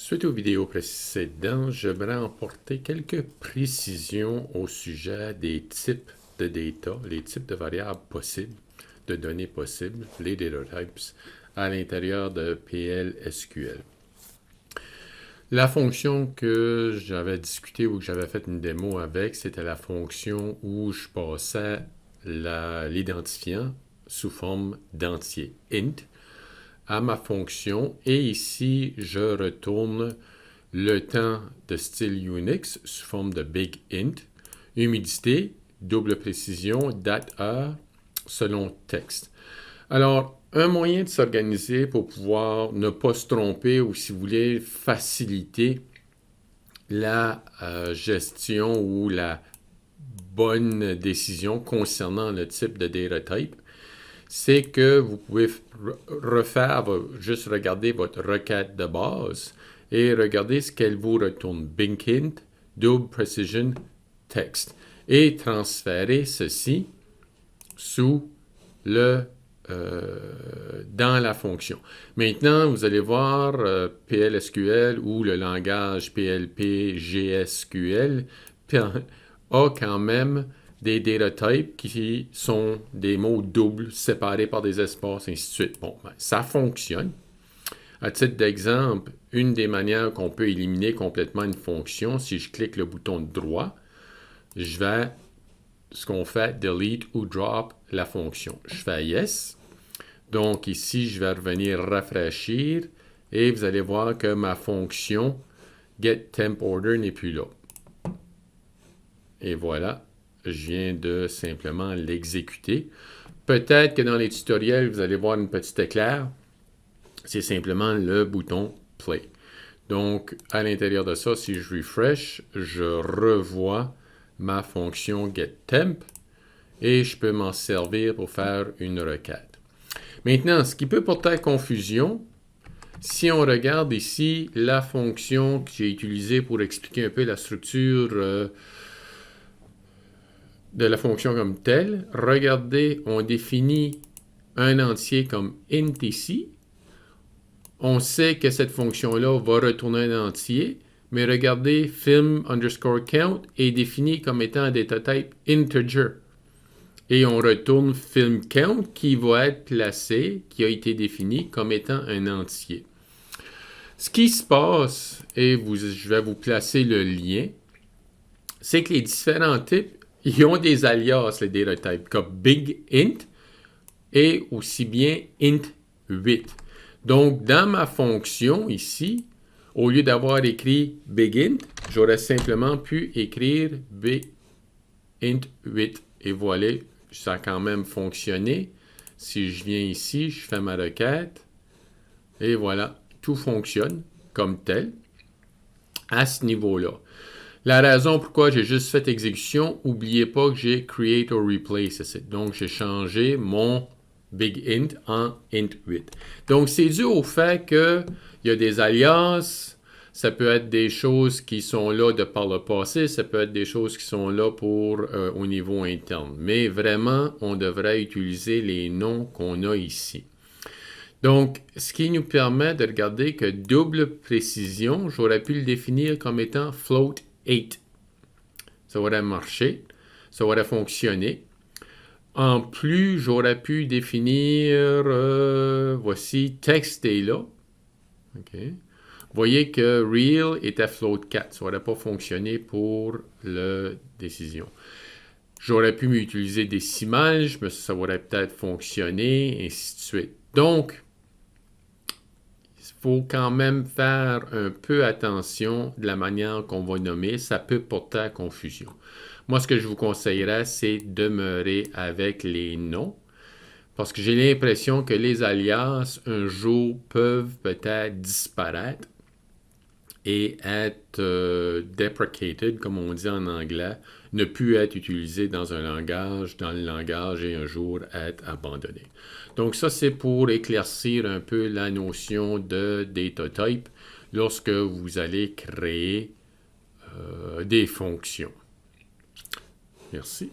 Suite aux vidéos précédentes, j'aimerais apporter quelques précisions au sujet des types de data, les types de variables possibles, de données possibles, les data types, à l'intérieur de PL/SQL. La fonction que j'avais discuté ou que j'avais fait une démo avec, c'était la fonction où je passais l'identifiant sous forme d'entier, int, à ma fonction, et ici, je retourne le temps de style Unix sous forme de big int, humidité, double précision, date, heure, selon texte. Alors, un moyen de s'organiser pour pouvoir ne pas se tromper ou, si vous voulez, faciliter la gestion ou la bonne décision concernant le type de data type, c'est que vous pouvez juste regarder votre requête de base et regarder ce qu'elle vous retourne. Big int, double precision, text. Et transférer ceci sous dans la fonction. Maintenant, vous allez voir PLSQL ou le langage PLP GSQL a quand même des data types qui sont des mots doubles séparés par des espaces, ainsi de suite. Bon, ben, ça fonctionne. À titre d'exemple, une des manières qu'on peut éliminer complètement une fonction, si je clique le bouton droit, je vais, ce qu'on fait, delete ou drop la fonction. Je fais yes. Donc ici, je vais revenir rafraîchir et vous allez voir que ma fonction getTempOrder n'est plus là. Et voilà. Je viens de simplement l'exécuter. Peut-être que dans les tutoriels, vous allez voir une petite éclair. C'est simplement le bouton Play. Donc, à l'intérieur de ça, si je refresh, je revois ma fonction getTemp et je peux m'en servir pour faire une requête. Maintenant, ce qui peut porter à confusion, si on regarde ici la fonction que j'ai utilisée pour expliquer un peu la structure de la fonction comme telle, regardez, on définit un entier comme int ici. On sait que cette fonction-là va retourner un entier, mais regardez, film_count est défini comme étant un data type integer. Et on retourne film_count qui va être placé, qui a été défini comme étant un entier. Ce qui se passe, et je vais vous placer le lien, c'est que les différents types ils ont des alias, les data types, comme big int et aussi bien int8. Donc, dans ma fonction ici, au lieu d'avoir écrit big int, j'aurais simplement pu écrire int8. Et voilà, ça a quand même fonctionné. Si je viens ici, je fais ma requête. Et voilà, tout fonctionne comme tel à ce niveau-là. La raison pourquoi j'ai juste fait exécution, n'oubliez pas que j'ai create or replace ici. Donc, j'ai changé mon big int en int8. Donc, c'est dû au fait qu'il y a des alias, ça peut être des choses qui sont là de par le passé, ça peut être des choses qui sont là pour au niveau interne. Mais vraiment, on devrait utiliser les noms qu'on a ici. Donc, ce qui nous permet de regarder que double précision, j'aurais pu le définir comme étant float 8. Ça aurait marché, ça aurait fonctionné. En plus, j'aurais pu définir, voici, text est là. Okay. Vous voyez que real était float 4. Ça n'aurait pas fonctionné pour la décision. J'aurais pu utiliser décimal, mais ça aurait peut-être fonctionné, et ainsi de suite. Donc, il faut quand même faire un peu attention de la manière qu'on va nommer. Ça peut porter à confusion. Moi, ce que je vous conseillerais, c'est demeurer avec les noms. Parce que j'ai l'impression que les alias, un jour, peuvent peut-être disparaître et être deprecated, comme on dit en anglais, ne plus être utilisé dans le langage et un jour être abandonné. Donc ça, c'est pour éclaircir un peu la notion de data type lorsque vous allez créer des fonctions. Merci.